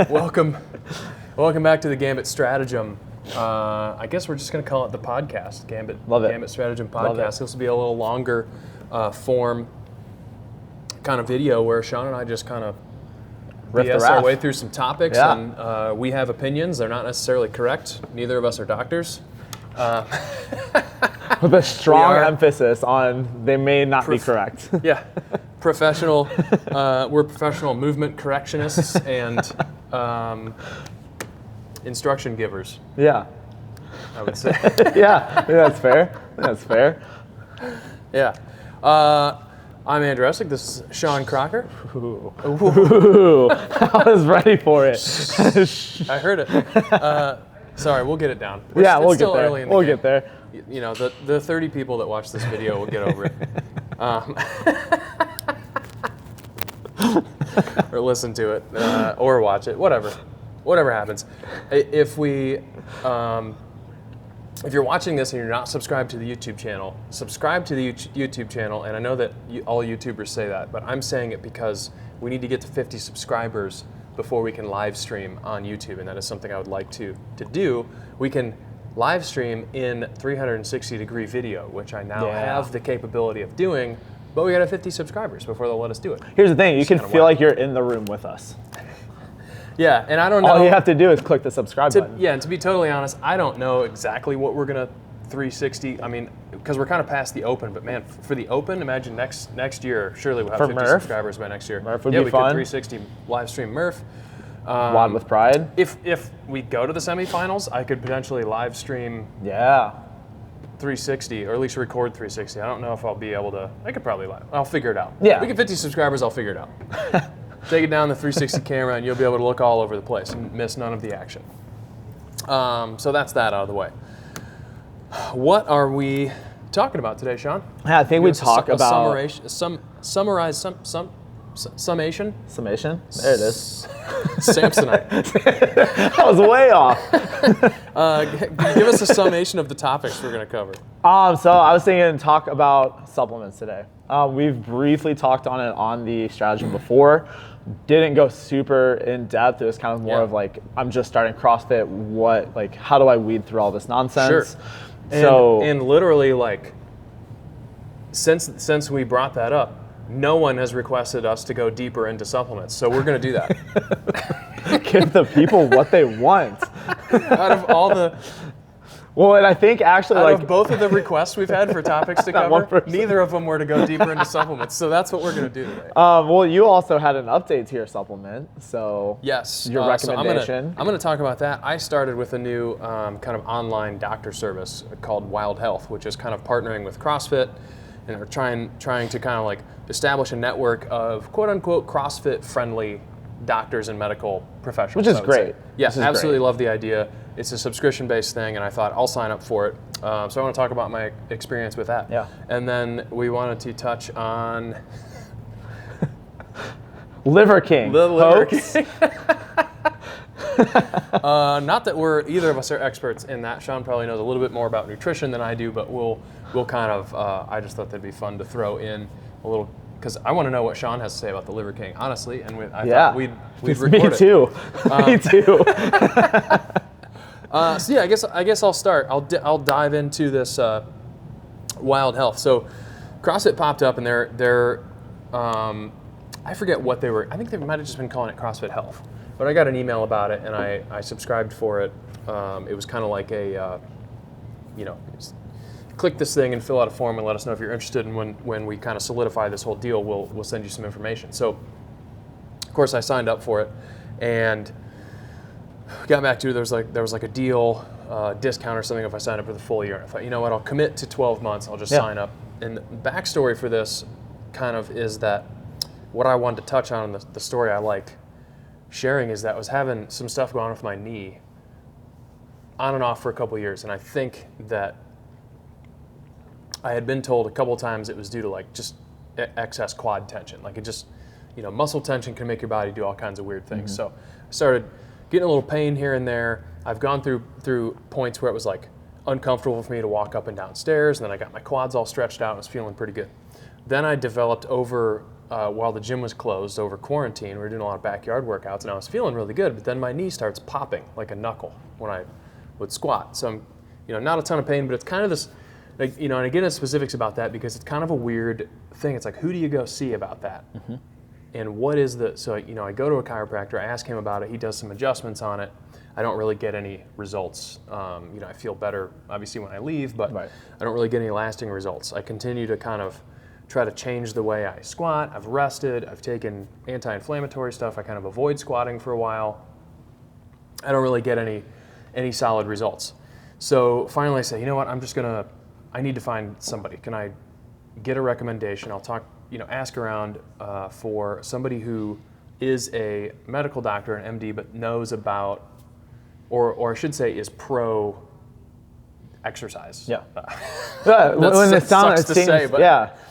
Welcome back to the Gambit Stratagem. I guess we're just going to call it the podcast, Gambit Stratagem Podcast. This will be a little longer form kind of video where Sean and I just kind of BS our way through some topics, and we have opinions. They're not necessarily correct. Neither of us are doctors. With a strong emphasis on they may not be correct. Yeah. Professional, we're professional movement correctionists and instruction givers. Yeah. I would say. Yeah, that's fair. Yeah. I'm Andrew Essick. This is Sean Crocker. Ooh. I was ready for it. I heard it. Sorry, we'll get it down. We'll get there. Early in the game. Get there. You know, the 30 people that watch this video will get over it. Or listen to it, or watch it, whatever happens. If you're watching this and you're not subscribed to the YouTube channel, subscribe to the YouTube channel. And I know that all YouTubers say that, but I'm saying it because we need to get to 50 subscribers before we can live stream on YouTube, and that is something I would like to do. We can live stream in 360-degree video, which I now have the capability of doing, but we got to 50 subscribers before they'll let us do it. Here's the thing, you can feel like you're in the room with us. Yeah, and I don't know. All you have to do is click the subscribe button. Yeah, and to be totally honest, I don't know exactly what we're going to 360. I mean, because we're kind of past the open, but man, for the open, imagine next year, surely we'll have 50 subscribers by next year. Murph would be fun. We could 360 live stream Murph. Wad with Pride. If we go to the semifinals, I could potentially live stream 360, or at least record 360. I don't know if I'll be able to. I could probably live. I'll figure it out. Yeah. We get 50 subscribers, I'll figure it out. Take it down the 360 camera, and you'll be able to look all over the place and miss none of the action. So that's that out of the way. What are we talking about today, Sean? Yeah, I think we talk about summation. Summation. There it is. Samsonite. I was way off. Give us a summation of the topics we're going to cover. So I was thinking talk about supplements today. We've briefly talked on it on the Stratagem before. Didn't go super in depth. It was kind of more of like, I'm just starting CrossFit. How do I weed through all this nonsense? Sure. And literally, like, since we brought that up, no one has requested us to go deeper into supplements, so we're going to do that. Give the people what they want. Out of all the... Well, and I think actually out of both of the requests we've had for topics to cover, neither of them were to go deeper into supplements, so that's what we're going to do today. Well, you also had an update to your supplement, so yes, your recommendation. So I'm going to talk about that. I started with a new kind of online doctor service called Wild Health, which is kind of partnering with CrossFit, and are trying to kind of like establish a network of quote-unquote CrossFit-friendly doctors and medical professionals. Which is great. Yes, absolutely love the idea. It's a subscription-based thing, and I thought I'll sign up for it. So I want to talk about my experience with that. Yeah. And then we wanted to touch on... Liver King. The Liver King. Not that either of us are experts in that. Sean probably knows a little bit more about nutrition than I do, but we'll kind of, I just thought that'd be fun to throw in a little, because I want to know what Sean has to say about the Liver King, honestly, and I thought we'd record Me too. Me too. So yeah, I guess I'll start. I'll dive into this Wild Health. So CrossFit popped up, and they're I forget what they were. I think they might have just been calling it CrossFit Health. But I got an email about it, and I subscribed for it. It was kind of like a, click this thing and fill out a form and let us know if you're interested. And when we kind of solidify this whole deal, we'll send you some information. So, of course, I signed up for it, and got back to it. There was like a deal, discount or something if I signed up for the full year. And I thought, you know what, I'll commit to 12 months. I'll just sign up. And the backstory for this kind of is that what I wanted to touch on, the story I liked sharing, is that I was having some stuff going on with my knee on and off for a couple of years, and I think that I had been told a couple of times it was due to like just excess quad tension. Like it just, muscle tension can make your body do all kinds of weird things. So I started getting a little pain here and there. I've gone through points where it was like uncomfortable for me to walk up and down stairs, and then I got my quads all stretched out and was feeling pretty good. Then I developed over while the gym was closed over quarantine. We were doing a lot of backyard workouts, and I was feeling really good. But then my knee starts popping like a knuckle when I would squat. So I'm, not a ton of pain, but it's kind of this, like, and I get into specifics about that because it's kind of a weird thing. It's like, who do you go see about that? Mm-hmm. And what is so I go to a chiropractor. I ask him about it. He does some adjustments on it. I don't really get any results. I feel better, obviously, when I leave, but right. I don't really get any lasting results. I continue to kind of try to change the way I squat. I've rested. I've taken anti-inflammatory stuff. I kind of avoid squatting for a while. I don't really get any solid results. So finally I say, you know what, I need to find somebody. Can I get a recommendation? I'll talk, ask around for somebody who is a medical doctor, an MD, but knows about, or I should say is pro exercise. Yeah.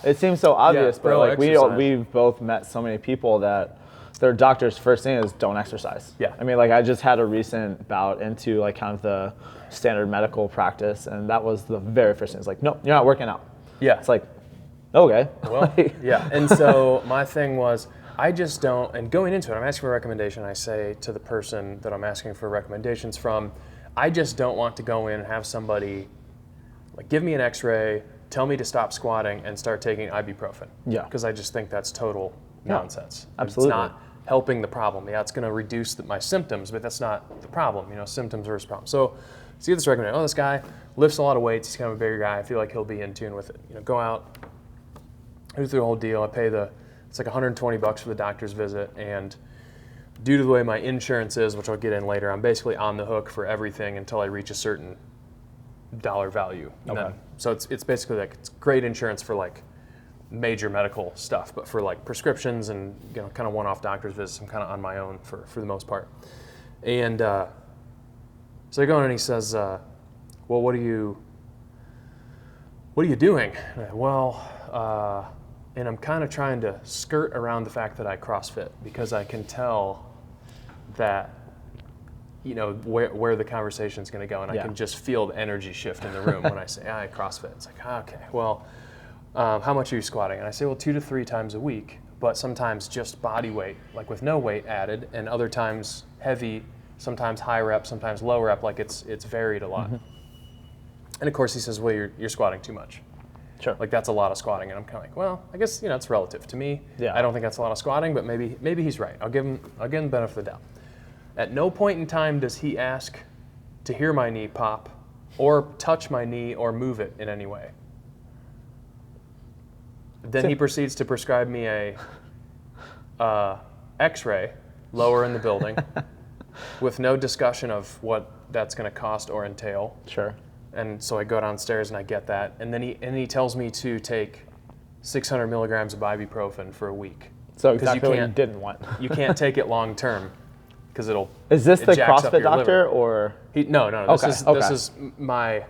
It seems so obvious, but like we've both met so many people that their doctor's first thing is don't exercise. Yeah. I mean, like I just had a recent bout into like kind of the standard medical practice, and that was the very first thing. It's like, no, you're not working out. Yeah. It's like, okay. Well, yeah. And so my thing was, I just don't, and going into it, I'm asking for a recommendation. I say to the person that I'm asking for recommendations from, I just don't want to go in and have somebody like give me an x-ray, tell me to stop squatting, and start taking ibuprofen. Yeah. Because I just think that's total nonsense. Absolutely. It's not helping the problem. Yeah, it's going to reduce my symptoms, but that's not the problem. Symptoms versus problem. So see this recommendation. This guy lifts a lot of weights. He's kind of a bigger guy. I feel like he'll be in tune with it. Go out, do the whole deal. I pay it's like $120 for the doctor's visit, and due to the way my insurance is, which I'll get in later, I'm basically on the hook for everything until I reach a certain dollar value. Okay. So it's basically like it's great insurance for like major medical stuff, but for like prescriptions and kind of one-off doctor's visits, I'm kind of on my own for the most part. And so I go in and he says, "Well, what are you doing?" And I'm kind of trying to skirt around the fact that I CrossFit because I can tell that, where the conversation's going to go, and I can just feel the energy shift in the room when I say, I CrossFit. It's like, okay, well, how much are you squatting? And I say, well, 2 to 3 times a week, but sometimes just body weight, like with no weight added, and other times heavy, sometimes high rep, sometimes low rep, like it's varied a lot. Mm-hmm. And of course he says, well, you're squatting too much. Sure. Like that's a lot of squatting, and I'm kind of like, well, I guess it's relative to me. Yeah. I don't think that's a lot of squatting, but maybe he's right. I'll give him the benefit of the doubt. At no point in time does he ask to hear my knee pop, or touch my knee, or move it in any way. Then he proceeds to prescribe me a X-ray lower in the building, with no discussion of what that's going to cost or entail. Sure. And so I go downstairs and I get that, and then he tells me to take 600 milligrams of ibuprofen for a week. So exactly what you didn't want. You can't take it long term because it'll. Is this the CrossFit doctor or? No. This is my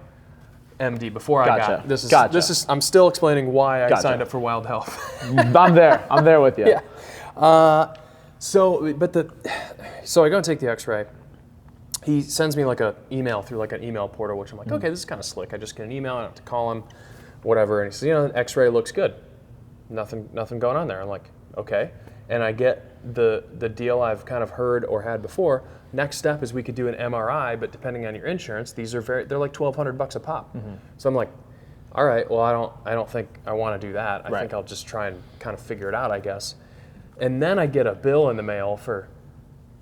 MD before I got. This is. I'm still explaining why I signed up for Wild Health. I'm there with you. Yeah. So I go and take the X-ray. He sends me like an email through like an email portal, which I'm like, okay, this is kind of slick. I just get an email, I don't have to call him, whatever. And he says, the X-ray looks good. Nothing going on there. I'm like, okay. And I get the deal I've kind of heard or had before. Next step is we could do an MRI, but depending on your insurance, they're like $1,200 a pop. Mm-hmm. So I'm like, all right, well, I don't think I want to do that. I think I'll just try and kind of figure it out, I guess. And then I get a bill in the mail for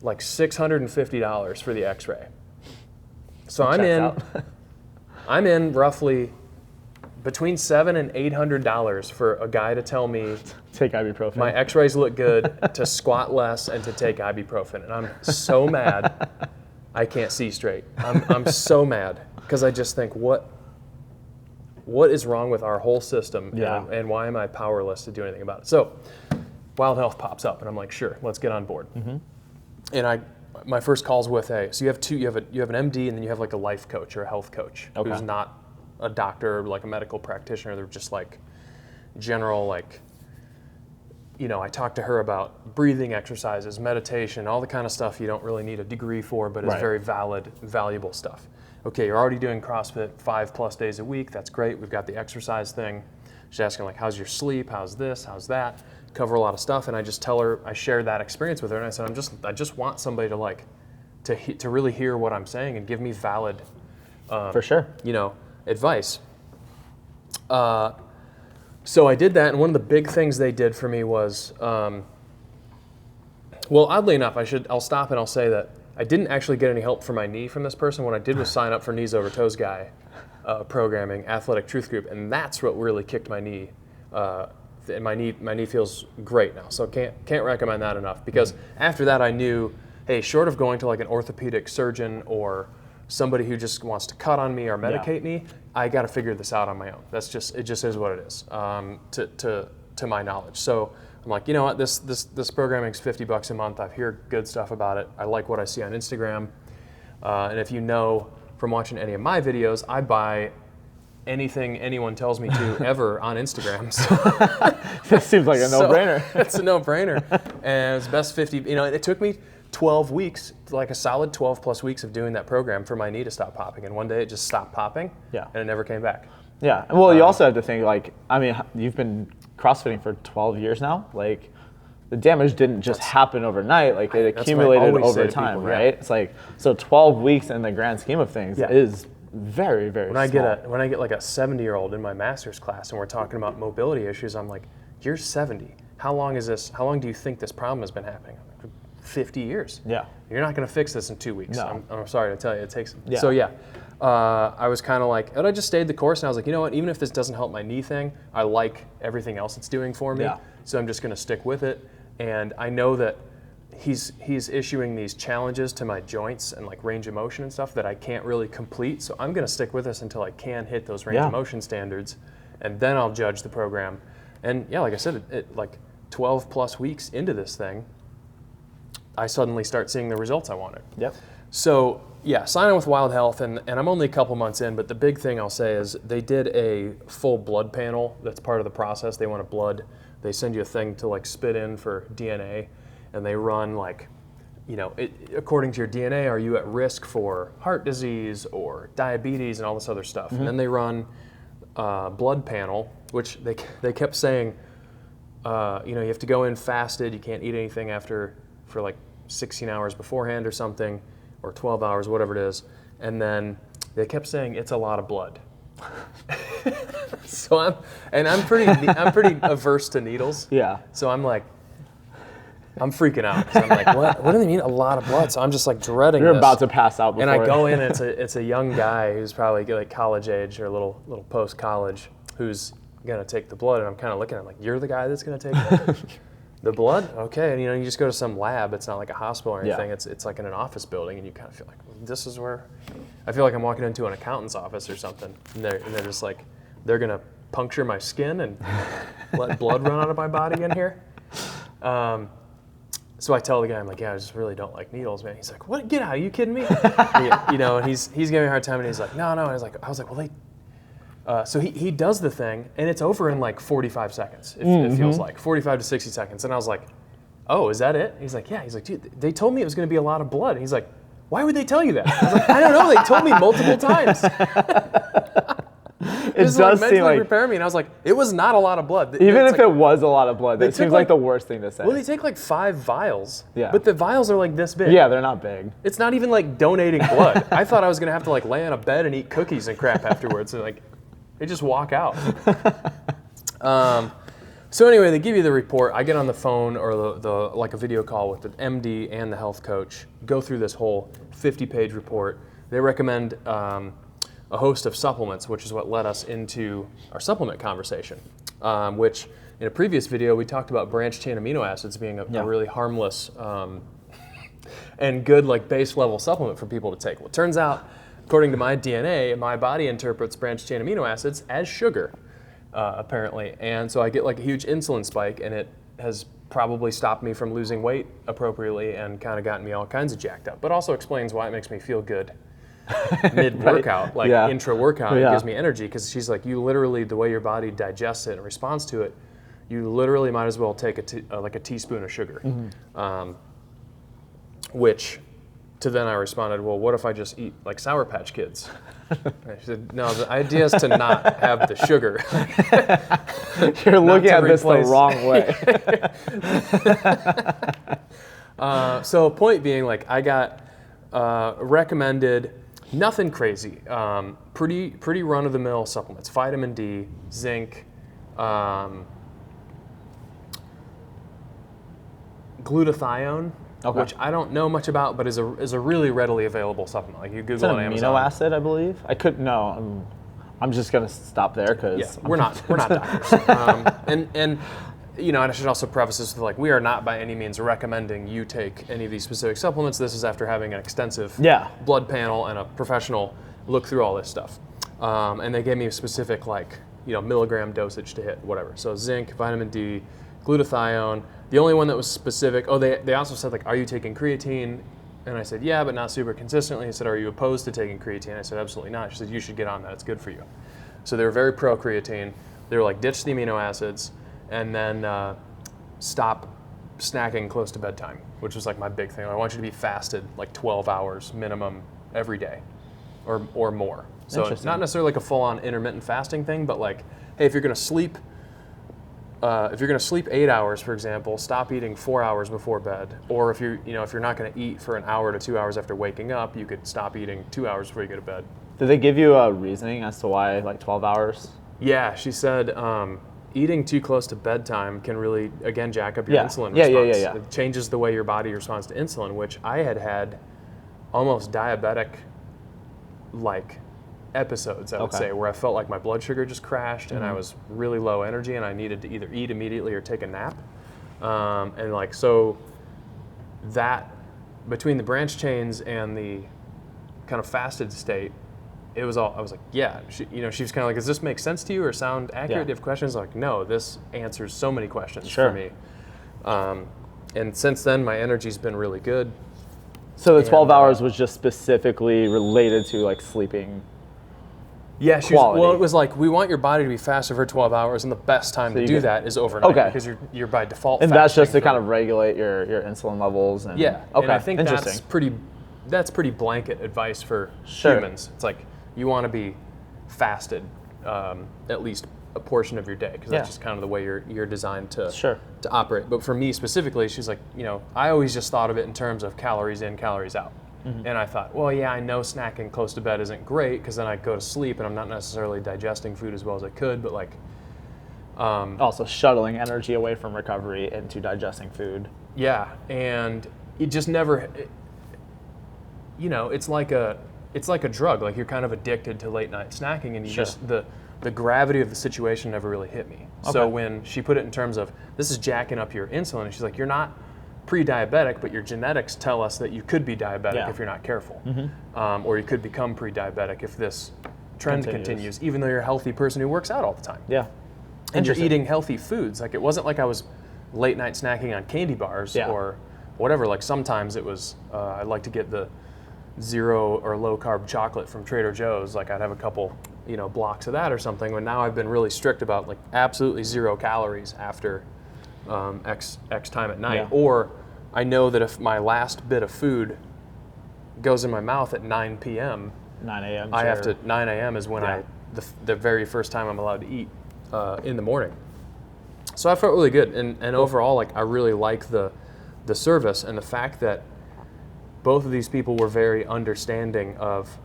like $650 for the X-ray. So I'm in roughly between $700 and $800 for a guy to tell me take ibuprofen. My X-rays look good, to squat less, and to take ibuprofen. And I'm so mad I can't see straight. I'm so mad because I just think what is wrong with our whole system, and why am I powerless to do anything about it? So Wild Health pops up, and I'm like, sure, let's get on board. Mm-hmm. And my first call's with so you have an MD, and then you have like a life coach or a health coach who's not a doctor, like a medical practitioner. They're just like general, like, I talked to her about breathing exercises, meditation, all the kind of stuff you don't really need a degree for, but is very valuable stuff. Okay, you're already doing CrossFit 5+ days a week. That's great. We've got the exercise thing. She's asking like, how's your sleep? How's this? How's that? cover a lot of stuff, and I just tell her, I shared that experience with her, and I said, I just want somebody to like, to really hear what I'm saying and give me valid, for sure, advice. So I did that, and one of the big things they did for me was, well, oddly enough, I'll stop and I'll say that I didn't actually get any help for my knee from this person. What I did was sign up for Knees Over Toes Guy programming, Athletic Truth Group, and that's what really kicked my knee. And my knee feels great now, so can't recommend that enough. Because after that, I knew, hey, short of going to like an orthopedic surgeon or somebody who just wants to cut on me or medicate me, I got to figure this out on my own. It just is what it is, to my knowledge. So I'm like, you know what, this programming's $50 a month. I hear good stuff about it. I like what I see on Instagram. And if you know from watching any of my videos, I buy anything anyone tells me to ever on Instagram. So this seems like a no-brainer. It's a no-brainer. And it's best 50, it took me 12 weeks, like a solid 12 plus weeks of doing that program for my knee to stop popping. And one day it just stopped popping, and it never came back. Yeah, well, you also have to think, like, I mean, you've been CrossFitting for 12 years now. Like, the damage didn't just happen overnight. Like, it accumulated over time, people, right? It's like, so 12 weeks in the grand scheme of things is very, very small. When I get like a 70-year-old in my master's class and we're talking about mobility issues, I'm like, you're 70. How long do you think this problem has been happening? 50 years. Yeah. You're not going to fix this in 2 weeks. No. I'm sorry to tell you, it takes. Yeah. So I was kind of like, and I just stayed the course, and I was like, you know what, even if this doesn't help my knee thing, I like everything else it's doing for me. Yeah. So I'm just going to stick with it. And I know that he's issuing these challenges to my joints and like range of motion and stuff that I can't really complete. So I'm going to stick with this until I can hit those range of motion standards, and then I'll judge the program. And yeah, like I said, it like 12 plus weeks into this thing, I suddenly start seeing the results I wanted. Yep. So yeah, sign on with Wild Health, and I'm only a couple months in, but the big thing I'll say is they did a full blood panel. That's part of the process. They want a blood. They send you a thing to like spit in for DNA, and they run like, according to your DNA, are you at risk for heart disease or diabetes and all this other stuff? Mm-hmm. And then they run blood panel, which they kept saying, you have to go in fasted. You can't eat anything for like 16 hours beforehand or something, or 12 hours, whatever it is. And then they kept saying it's a lot of blood. So I'm pretty averse to needles. Yeah. So I'm freaking out. So I'm like, what do they mean a lot of blood? So I'm just like dreading You're this. about to pass out before. And I go in, it's a young guy who's probably like college age or a little post-college who's gonna take the blood, and I'm kind of looking at him like, you're the guy that's gonna take the blood? Okay. And you just go to some lab. It's not like a hospital or anything. Yeah. It's like in an office building, and you kind of feel like, this is where I feel like I'm walking into an accountant's office or something. And they're just like, they're gonna puncture my skin and let blood run out of my body in here. So I tell the guy, I'm like, yeah, I just really don't like needles, man. He's like, what? Get out! Are you kidding me? And he's giving me a hard time, and he's like, no. And I was like, well, so he does the thing, and it's over in like 45 seconds. It feels like 45 to 60 seconds. And I was like, oh, is that it? He's like, yeah. He's like, dude, they told me it was going to be a lot of blood. And he's like, why would they tell you that? I was like, I don't know. They told me multiple times. It does like seem like prepare me, and I was like, it was not a lot of blood. Even if it was a lot of blood, that seems like the worst thing to say. Well, they take like 5 vials. Yeah. But the vials are like this big. Yeah, they're not big. It's not even like donating blood. I thought I was gonna have to like lay on a bed and eat cookies and crap afterwards. And like, they just walk out. So anyway, they give you the report. I get on the phone or the like a video call with the MD and the health coach. Go through this whole 50-page report. They recommend a host of supplements, which is what led us into our supplement conversation. Which in a previous video we talked about branched chain amino acids being a really harmless and good like base level supplement for people to take. Well, it turns out, according to my DNA, my body interprets branched chain amino acids as sugar. Apparently, and so I get like a huge insulin spike, and it has probably stopped me from losing weight appropriately and kind of gotten me all kinds of jacked up, but also explains why it makes me feel good mid-workout, like intra-workout. It gives me energy, because she's like, you literally, the way your body digests it and responds to it, you literally might as well take like a teaspoon of sugar, which to then I responded, well, what if I just eat like Sour Patch Kids? And she said, no, the idea is to not have the sugar. You're looking at this the wrong way. So point being, like, I got recommended nothing crazy, pretty run-of-the-mill supplements, vitamin D, zinc, glutathione, which I don't know much about, but is a really readily available supplement. Like, you Google it on Amazon. Amino acid, I believe. I'm just gonna stop there because we're not doctors. And you know, and I should also preface this with, like, we are not by any means recommending you take any of these specific supplements. This is after having an extensive blood panel and a professional look through all this stuff. And they gave me a specific, like, you know, milligram dosage to hit, whatever. So zinc, vitamin D, glutathione. The only one that was specific, they also said, like, are you taking creatine? And I said, yeah, but not super consistently. He said, are you opposed to taking creatine? I said, absolutely not. She said, you should get on that. It's good for you. So they were very pro creatine. They were like, ditch the amino acids and then stop snacking close to bedtime, which was like my big thing. I want you to be fasted like 12 hours minimum every day or more. So it's not necessarily like a full-on intermittent fasting thing, but like, hey, if you're going to sleep 8 hours, for example, stop eating 4 hours before bed. Or if you're not going to eat for an hour to 2 hours after waking up, you could stop eating 2 hours before you go to bed. Did they give you a reasoning as to why, like, 12 hours? Yeah, she said eating too close to bedtime can really, again, jack up your insulin response. Yeah. It changes the way your body responds to insulin, which I had almost diabetic, like, episodes, I would say, where I felt like my blood sugar just crashed and I was really low energy and I needed to either eat immediately or take a nap. And like, so that, between the branch chains and the kind of fasted state, it was all, I was like, yeah, she was kind of like, does this make sense to you or sound accurate? Do you have questions? Like, no, this answers so many questions for me. And since then, my energy's been really good. So the 12 hours was just specifically related to, like, sleeping. Yeah, it was like, we want your body to be fasted for 12 hours, and the best time to do that is overnight because you're by default. And that's just to kind of regulate your insulin levels. And, and I think that's pretty blanket advice for humans. It's like, you want to be fasted at least a portion of your day, because that's just kind of the way you're designed to operate. But for me specifically, she's like, I always just thought of it in terms of calories in, calories out. And I thought, well, yeah, I know snacking close to bed isn't great because then I go to sleep and I'm not necessarily digesting food as well as I could, but like... also shuttling energy away from recovery into digesting food. Yeah, and it just never... it's like a drug. Like, you're kind of addicted to late night snacking, and you just... The gravity of the situation never really hit me. So when she put it in terms of, this is jacking up your insulin, and she's like, you're not pre-diabetic, but your genetics tell us that you could be diabetic if you're not careful. Or you could become pre-diabetic if this trend continues, even though you're a healthy person who works out all the time. Yeah. And you're eating healthy foods. Like, it wasn't like I was late night snacking on candy bars or whatever. Like, sometimes it was, I'd like to get the 0 or low carb chocolate from Trader Joe's. Like, I'd have a couple, blocks of that or something. But now I've been really strict about, like, absolutely 0 calories after X time at night. Or I know that if my last bit of food goes in my mouth at 9 p.m., 9 a.m. I have to, 9 a.m. is when the very first time I'm allowed to eat in the morning. So I felt really good. And overall, like, I really like the service and the fact that both of these people were very understanding of,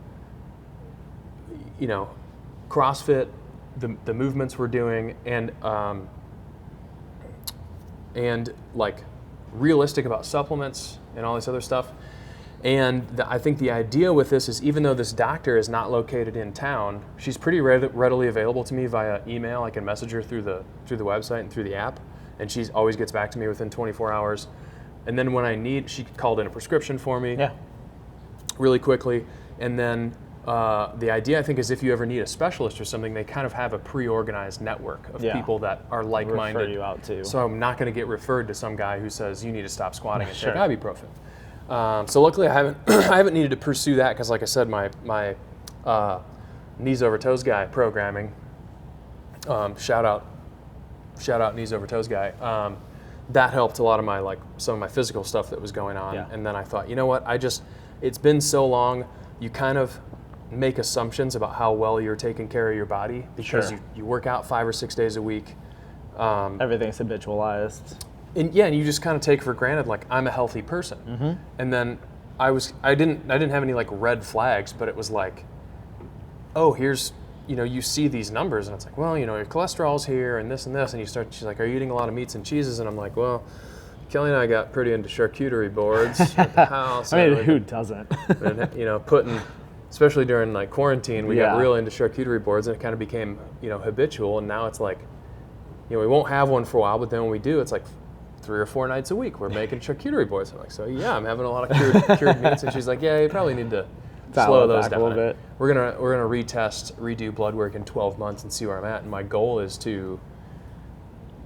CrossFit, the movements we're doing, and like realistic about supplements and all this other stuff. And I think the idea with this is, even though this doctor is not located in town, she's pretty readily available to me via email. I can message her through the website and through the app, and she always gets back to me within 24 hours. And then when I need, she called in a prescription for me really quickly. And then the idea, I think, is if you ever need a specialist or something, they kind of have a pre-organized network of people that are like-minded. Refer you out too. So I'm not going to get referred to some guy who says you need to stop squatting and take ibuprofen. So luckily I haven't needed to pursue that, because, like I said, my knees over toes guy programming, shout out knees over toes guy, that helped a lot of my, like, some of my physical stuff that was going on. And then I thought, you know what, it's been so long, you kind of make assumptions about how well you're taking care of your body because you work out 5 or 6 days a week. Everything's habitualized. And you just kind of take for granted, like, I'm a healthy person. And then I didn't have any like red flags, but it was like, oh, here's, you see these numbers and it's like, well, your cholesterol's here and this, and she's like, are you eating a lot of meats and cheeses? And I'm like, well, Kelly and I got pretty into charcuterie boards at the house. I mean, who doesn't? And, putting, especially during like quarantine, we got real into charcuterie boards and it kind of became, habitual. And now it's like, we won't have one for a while, but then when we do, it's like 3 or 4 nights a week we're making charcuterie boards. I'm like, so I'm having a lot of cured meats. And she's like, yeah, you probably need to slow those down a little bit. We're gonna redo Bloodwork in 12 months and see where I'm at. And my goal is to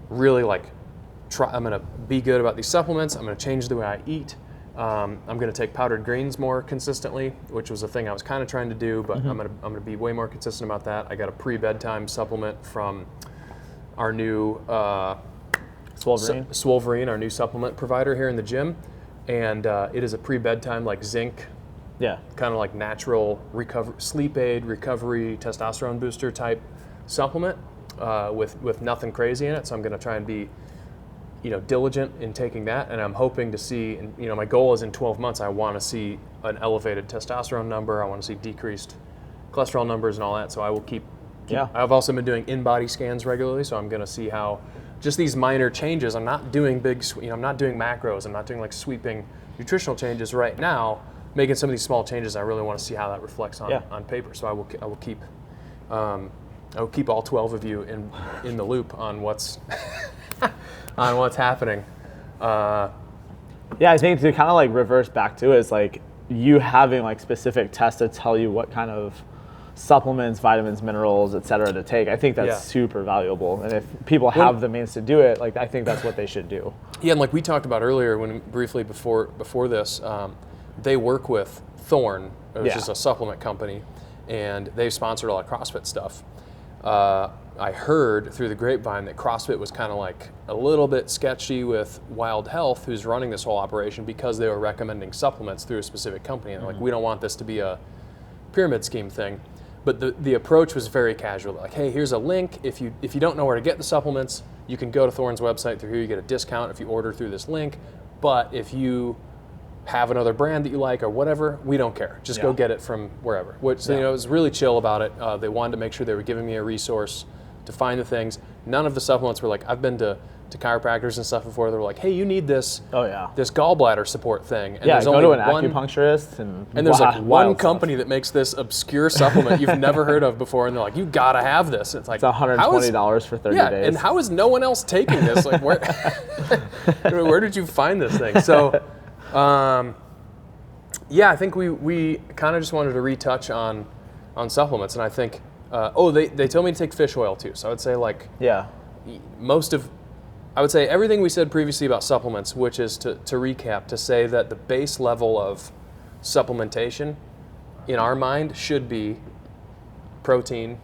really I'm gonna be good about these supplements. I'm gonna change the way I eat. I'm gonna take powdered greens more consistently, which was a thing I was kind of trying to do, but I'm gonna be way more consistent about that. I got a pre-bedtime supplement from our new Swolverine, our new supplement provider here in the gym, and it is a pre-bedtime like zinc, kind of like natural sleep aid, recovery, testosterone booster type supplement with nothing crazy in it. So I'm going to try and be, diligent in taking that, and I'm hoping to see. And my goal is in 12 months I want to see an elevated testosterone number. I want to see decreased cholesterol numbers and all that. So I will keep. I've also been doing in-body scans regularly, so I'm going to see how just these minor changes. I'm not doing big, I'm not doing macros. I'm not doing like sweeping nutritional changes right now. Making some of these small changes, I really want to see how that reflects on paper. So I will keep all 12 of you in the loop on what's on what's happening. I think to kind of like reverse back to it is like you having like specific tests to tell you what kind of supplements, vitamins, minerals, et cetera, to take. I think that's super valuable. And if people have the means to do it, like I think that's what they should do. Yeah, and like we talked about earlier briefly before this, they work with Thorne, which is a supplement company, and they've sponsored a lot of CrossFit stuff. I heard through the grapevine that CrossFit was kind of like a little bit sketchy with Wild Health, who's running this whole operation, because they were recommending supplements through a specific company. And like, we don't want this to be a pyramid scheme thing. But the approach was very casual. Like, hey, here's a link. If you don't know where to get the supplements, you can go to Thorne's website. Through here, you get a discount if you order through this link. But if you have another brand that you like or whatever, we don't care. Just go get it from wherever. So, it was really chill about it. They wanted to make sure they were giving me a resource to find the things. None of the supplements were like, I've been to chiropractors and stuff before. They were like, hey, you need this this gallbladder support thing. And there's go only to an acupuncturist. And there's like one company that makes this obscure supplement you've never heard of before. And they're like, you gotta have this. It's like, it's $120 for 30 days. And how is no one else taking this? Like, where did you find this thing? So, I think we kind of just wanted to retouch on supplements, and I think they told me to take fish oil too. So I would say I would say everything we said previously about supplements, which is to recap, to say that the base level of supplementation in our mind should be protein,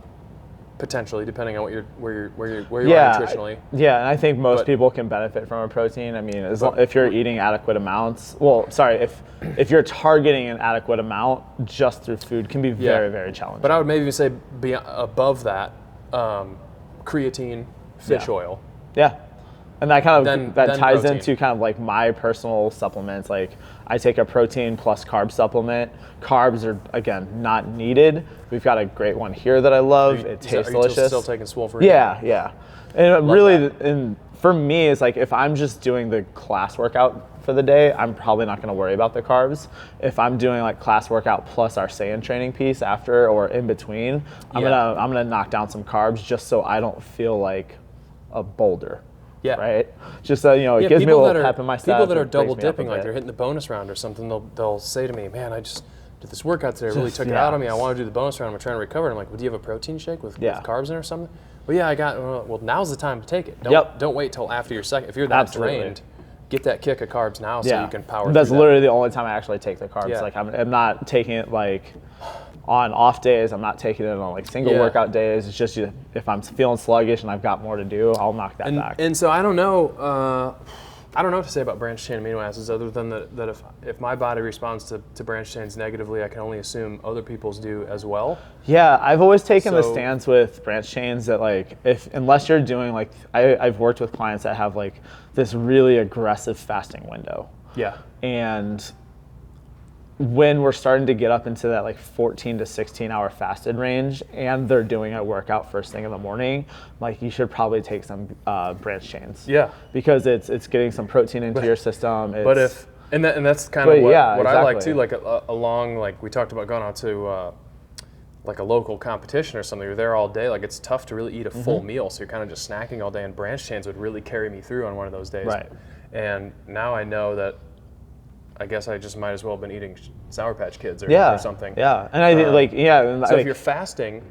potentially, depending on where you are nutritionally. Yeah, and I think most people can benefit from a protein. I mean, if you're eating adequate amounts. Well, sorry, if you're targeting an adequate amount just through food, can be very, very challenging. But I would maybe say above that, creatine, fish oil. Yeah. And that kind of then ties protein. into kind of like my personal supplements. Like I take a protein plus carb supplement. Carbs are, again, not needed. We've got a great one here that I love. It tastes delicious. Are you still taking Swolverine? Yeah. And for me, it's like if I'm just doing the class workout for the day, I'm probably not going to worry about the carbs. If I'm doing like class workout plus our sand training piece after or in between, I'm gonna knock down some carbs just so I don't feel like a boulder. Yeah. Right. Just so it gives me a little pep in my step. People that are double dipping, like they're hitting the bonus round or something, they'll say to me, "Man, I just did this workout today. It really took it out of me. I want to do the bonus round. I'm trying to recover." And I'm like, "Well, do you have a protein shake with carbs in it or something?" Well, yeah, I got. Well, now's the time to take it. Don't wait till after your second. If you're that drained, get that kick of carbs now so you can power. That's literally the only time I actually take the carbs. Like I'm not taking it like on off days. I'm not taking it on like single workout days. It's just if I'm feeling sluggish and I've got more to do, I'll knock that back. And so I don't know. I don't know what to say about branched chain amino acids other than that if my body responds to branched chains negatively, I can only assume other people's do as well. Yeah, I've always taken the stance with branched chains that like unless you're doing like I've worked with clients that have like this really aggressive fasting window. Yeah. And when we're starting to get up into that like 14 to 16 hour fasted range and they're doing a workout first thing in the morning, like you should probably take some branched chains. Yeah. Because it's getting some protein into your system. And that's kind of what exactly. I like too, like along, like we talked about going out to like a local competition or something, you're there all day, like it's tough to really eat a full meal, so you're kind of just snacking all day, and branched chains would really carry me through on one of those days. Right. And now I know that I guess I just might as well have been eating Sour Patch Kids or something. Yeah, and I think so if you're fasting,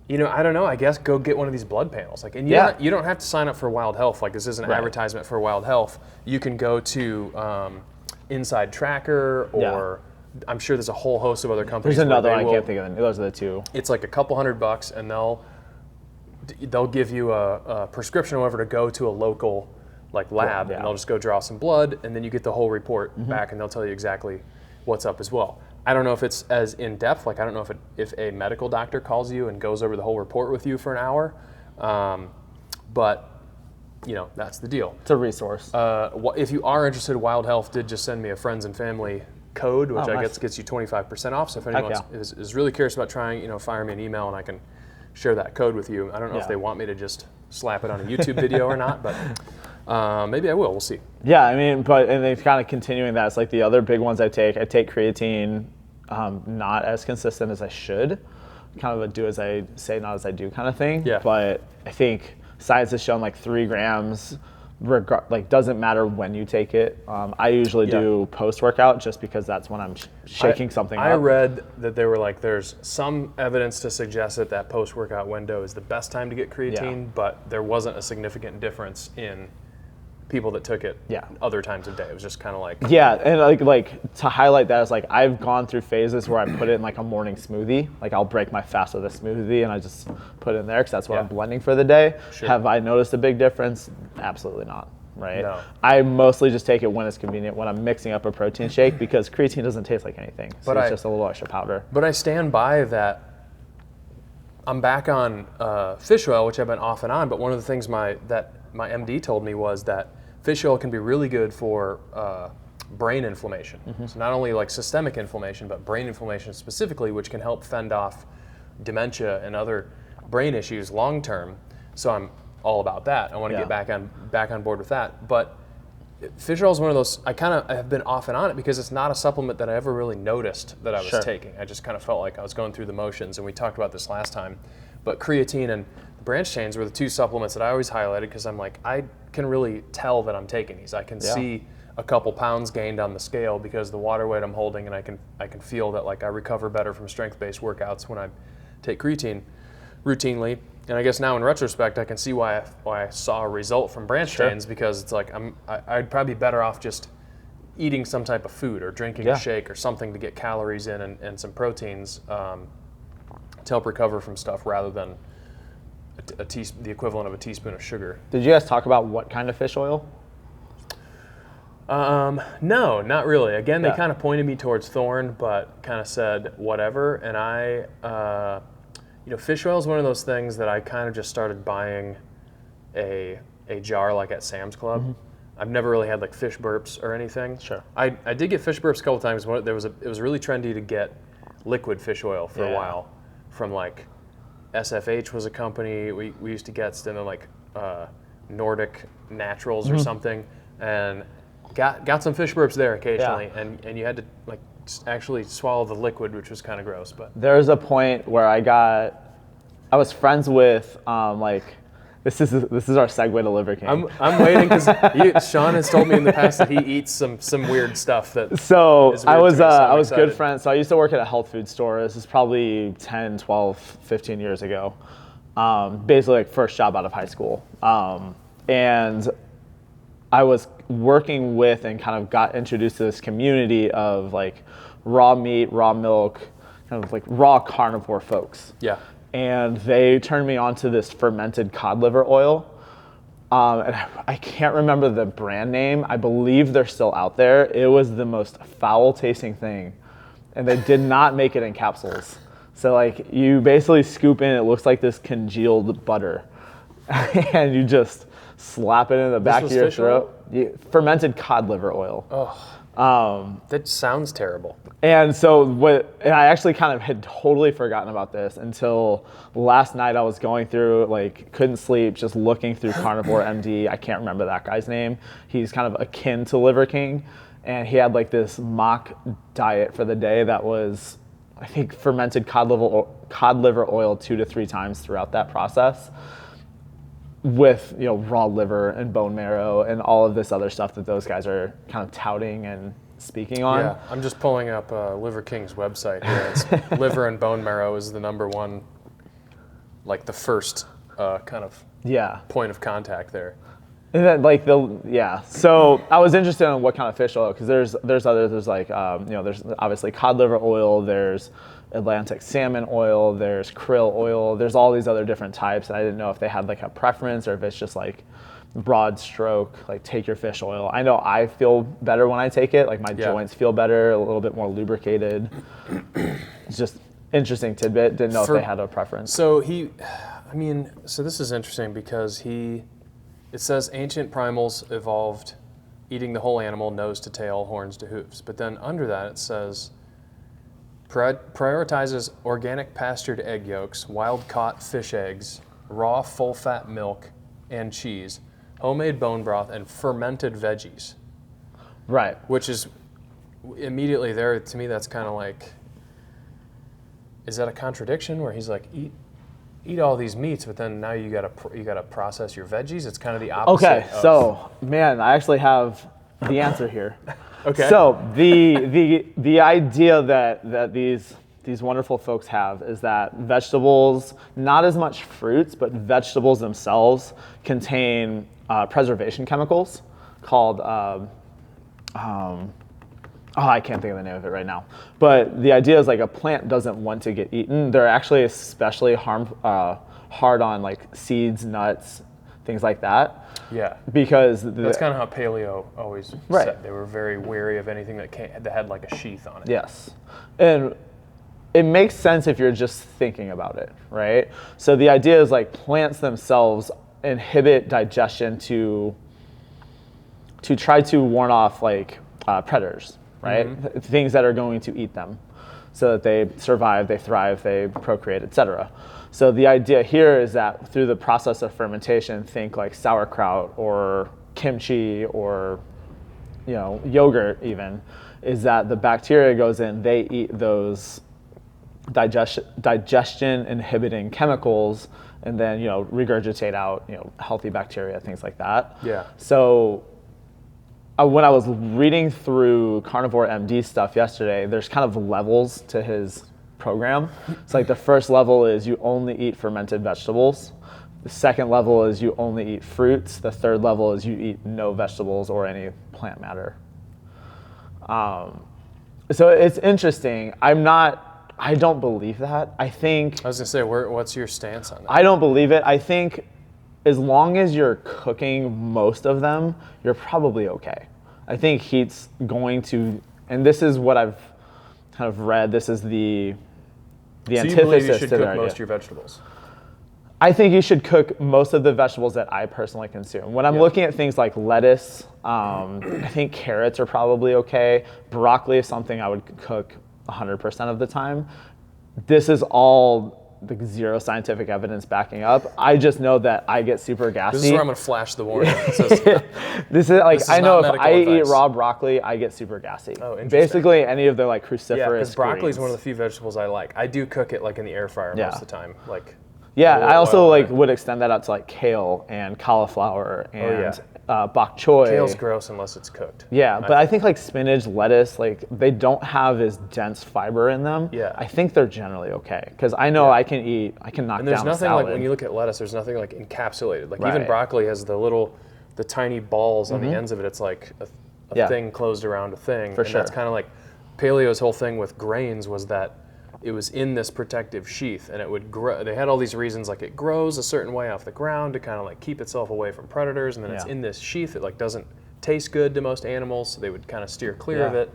I don't know. I guess go get one of these blood panels. Like, and you don't have to sign up for Wild Health. Like, this isn't an advertisement for Wild Health. You can go to Inside Tracker, or I'm sure there's a whole host of other companies. There's another one I can't think of. Those are the two. It's like a couple $100, and they'll give you a prescription or whatever to go to a local lab, and they'll just go draw some blood, and then you get the whole report back, and they'll tell you exactly what's up as well. I don't know if it's as in depth. Like, I don't know if a medical doctor calls you and goes over the whole report with you for an hour, but that's the deal. It's a resource. If you are interested, Wild Health did just send me a friends and family code, which I guess gets you 25% off. So if anyone is really curious about trying, fire me an email and I can share that code with you. I don't know if they want me to just slap it on a YouTube video or not, but maybe I will. We'll see. Yeah, I mean, and then kind of continuing that, it's like the other big ones I take creatine, not as consistent as I should, kind of a do as I say, not as I do kind of thing. Yeah. But I think science has shown like 3 grams, doesn't matter when you take it. I usually do post-workout just because that's when I'm shaking something up. I read that there's some evidence to suggest that post-workout window is the best time to get creatine, but there wasn't a significant difference in people that took it other times of day. It was just kind of like... Yeah, and like to highlight that is like I've gone through phases where I put it in like a morning smoothie. Like I'll break my fast with a smoothie and I just put it in there because that's what I'm blending for the day. Sure. Have I noticed a big difference? Absolutely not, right? No. I mostly just take it when it's convenient, when I'm mixing up a protein shake, because creatine doesn't taste like anything. So it's just a little extra powder. But I stand by that. I'm back on fish oil, which I've been off and on, but one of the things that my MD told me was that fish oil can be really good for brain inflammation. So not only like systemic inflammation, but brain inflammation specifically, which can help fend off dementia and other brain issues long term. So I'm all about that. I want to get back on board with that. But fish oil is one of those, I have been off and on it because it's not a supplement that I ever really noticed that I was taking. I just kind of felt like I was going through the motions, and we talked about this last time. But creatine and branched chains were the 2 supplements that I always highlighted because I'm like, I can really tell that I'm taking these. I can see a couple pounds gained on the scale because the water weight I'm holding, and I can feel that like I recover better from strength-based workouts when I take creatine routinely. And I guess now in retrospect, I can see why I saw a result from branched chains, because it's like I'd probably be better off just eating some type of food or drinking a shake or something to get calories in and some proteins to help recover from stuff rather than the equivalent of a teaspoon of sugar. Did you guys talk about what kind of fish oil? No, not really. Again, they kind of pointed me towards Thorn, but kind of said whatever. And I, fish oil is one of those things that I kind of just started buying a jar like at Sam's Club. I've never really had like fish burps or anything. Sure. I did get fish burps a couple times. It was really trendy to get liquid fish oil for a while from like SFH was a company we used to get, and then like Nordic Naturals or something, and got some fish burps there occasionally, and you had to like actually swallow the liquid, which was kind of gross. But there's a point where I was friends with this is our segue to Liver King. I'm waiting because Sean has told me in the past that he eats some weird stuff that. So is weird I was to me, so I'm good excited. friends. So I used to work at a health food store. This is probably 10, 12, 15 years ago. Basically like first job out of high school. And I was working with and kind of got introduced to this community of like raw meat, raw milk, kind of like raw carnivore folks. Yeah. And they turned me on to this fermented cod liver oil. And I can't remember the brand name. I believe they're still out there. It was the most foul tasting thing. And they did not make it in capsules. So like you basically scoop in, it looks like this congealed butter. And you just slap it in the back of your throat. Fermented cod liver oil. Oh, that sounds terrible. And so and I actually kind of had totally forgotten about this until last night. I was going through, like, couldn't sleep, just looking through Carnivore MD. I can't remember that guy's name. He's kind of akin to Liver King. And he had like this mock diet for the day that was, I think, fermented cod liver oil 2 to 3 times throughout that process, with, you know, raw liver and bone marrow and all of this other stuff that those guys are kind of touting and speaking on. Yeah, I'm just pulling up Liver King's website here. It's liver and bone marrow is the number one, like the first kind of point of contact there. And then like so I was interested in what kind of fish oil, because there's others. There's like there's obviously cod liver oil, there's Atlantic salmon oil, there's krill oil, there's all these other different types, and I didn't know if they had like a preference or if it's just like broad stroke, like take your fish oil. I know I feel better when I take it, like my joints feel better, a little bit more lubricated. It's just interesting tidbit. Didn't know if they had a preference. So so this is interesting because it says ancient primals evolved eating the whole animal, nose to tail, horns to hooves. But then under that it says prioritizes organic pastured egg yolks, wild caught fish eggs, raw full fat milk and cheese, homemade bone broth, and fermented veggies. Right. Which is immediately there, to me, that's kind of like, is that a contradiction where he's like, eat all these meats, but then now you gotta process your veggies? It's kind of the opposite. Okay, so man, I actually have the answer here. Okay. So the idea that these wonderful folks have is that vegetables, not as much fruits, but vegetables themselves contain preservation chemicals called I can't think of the name of it right now. But the idea is like a plant doesn't want to get eaten. They're actually especially hard on like seeds, nuts, things like that. Yeah. Because that's kind of how paleo always said. They were very wary of anything that had like a sheath on it. Yes. And it makes sense if you're just thinking about it, right? So the idea is like plants themselves inhibit digestion to try to warn off like predators, right? Mm-hmm. Things that are going to eat them, so that they survive, they thrive, they procreate, etc. So the idea here is that through the process of fermentation, think like sauerkraut or kimchi or yogurt even, is that the bacteria goes in, they eat those digestion inhibiting chemicals, and then regurgitate out healthy bacteria, things like that. Yeah. So when I was reading through Carnivore MD stuff yesterday, there's kind of levels to his program. It's like the first level is you only eat fermented vegetables. The second level is you only eat fruits. The third level is you eat no vegetables or any plant matter. So it's interesting. I don't believe that. I was gonna say, what's your stance on that? I don't believe it. I think as long as you're cooking most of them, you're probably okay. I think heat's going to, and this is what I've kind of read, this is the antithesis you believe you should to cook most of your vegetables? I think you should cook most of the vegetables that I personally consume. When I'm looking at things like lettuce, I think carrots are probably okay. Broccoli is something I would cook 100% of the time. This is all the zero scientific evidence backing up. I just know that I get super gassy. This is where I'm going to flash the warning. This is like, I know if I eat raw broccoli, I get super gassy. Oh, interesting. Basically any of the like cruciferous because broccoli greens. is one of the few vegetables I like. I do cook it like in the air fryer most of the time. I also would extend that out to like kale and cauliflower and bok choy. Kale's gross unless it's cooked. Yeah, but I think like spinach, lettuce, like they don't have as dense fiber in them. Yeah. I think they're generally okay, because I know I can knock down a salad. And there's nothing like, when you look at lettuce, there's nothing like encapsulated. Like even broccoli has the tiny balls on the ends of it. It's like a thing closed around a thing. For sure. That's kind of like paleo's whole thing with grains was that it was in this protective sheath, and it would grow. They had all these reasons, like it grows a certain way off the ground to kind of like keep itself away from predators, and then it's in this sheath. It like doesn't taste good to most animals, so they would kind of steer clear of it.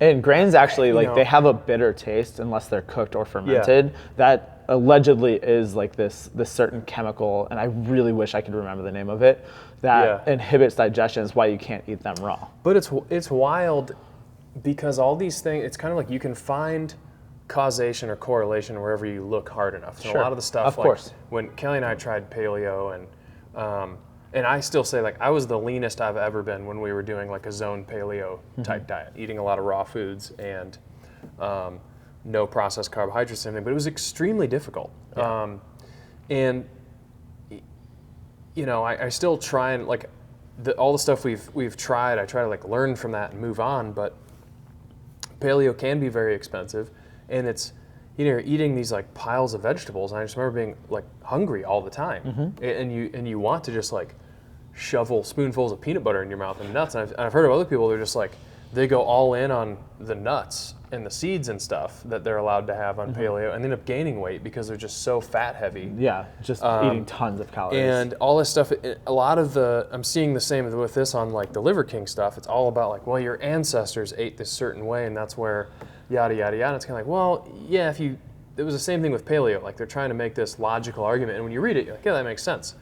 And grains actually, like, they have a bitter taste unless they're cooked or fermented. That allegedly is like this certain chemical, and I really wish I could remember the name of it, that inhibits digestion. Is why you can't eat them raw. But it's wild because all these things, it's kind of like you can find causation or correlation wherever you look hard enough. So a lot of the stuff, of course. When Kelly and I tried paleo, and I still say, like, I was the leanest I've ever been when we were doing like a zone paleo type diet, eating a lot of raw foods and no processed carbohydrates and everything, but it was extremely difficult. And you know, I still try and like all the stuff we've tried, I try to like learn from that and move on, but paleo can be very expensive, and it's, you know, you're eating these like piles of vegetables, and I just remember being like hungry all the time, and you want to just like shovel spoonfuls of peanut butter in your mouth and nuts. And I've heard of other people, they're just like, they go all in on the nuts and the seeds and stuff that they're allowed to have on paleo, and end up gaining weight because they're just so fat heavy. Yeah, just eating tons of calories. And all this stuff, a lot of I'm seeing the same with this on like the Liver King stuff. It's all about like, well, your ancestors ate this certain way, and that's where yada, yada, yada. And it's kind of like, well, yeah, it was the same thing with paleo. Like, they're trying to make this logical argument, and when you read it, you're like, yeah, that makes sense.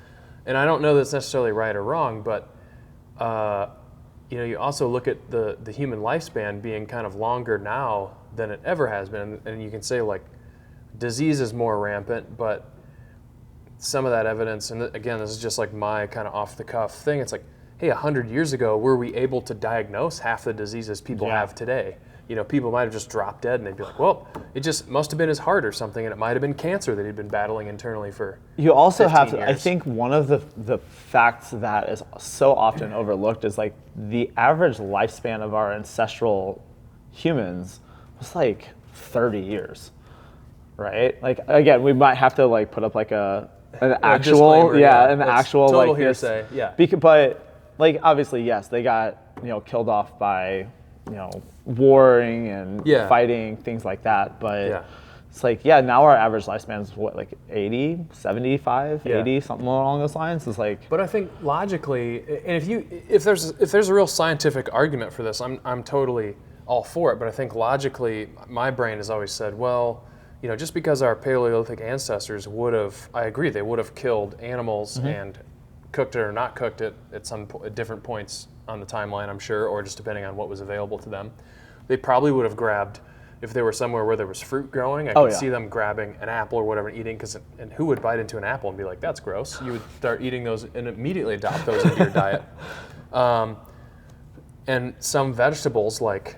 And I don't know that's necessarily right or wrong, but you know, you also look at the human lifespan being kind of longer now than it ever has been, and you can say like disease is more rampant, but some of that evidence, and again, this is just like my kind of off the cuff thing, it's like, hey, 100 years ago, were we able to diagnose half the diseases people have today? You know, people might have just dropped dead, and they'd be like, well, it just must have been his heart or something, and it might have been cancer that he'd been battling internally for You also have to, years. I think one of the facts that is so often overlooked is like the average lifespan of our ancestral humans was like 30 years, right? Like, again, we might have to like put up like an actual, an actual total like hearsay, but like, obviously, yes, they got, you know, killed off by, you know, warring and fighting, things like that. But it's like, now our average lifespan is what, like 80, 75, 80, something along those lines. It's like, but I think logically, and if there's a real scientific argument for this, I'm totally all for it. But I think logically, my brain has always said, well, you know, just because our Paleolithic ancestors would have, I agree, they would have killed animals and cooked it or not cooked it at different points on the timeline, I'm sure, or just depending on what was available to them. They probably would have grabbed, if they were somewhere where there was fruit growing, I could see them grabbing an apple or whatever and eating, and who would bite into an apple and be like, that's gross? You would start eating those and immediately adopt those into your diet. And some vegetables, like,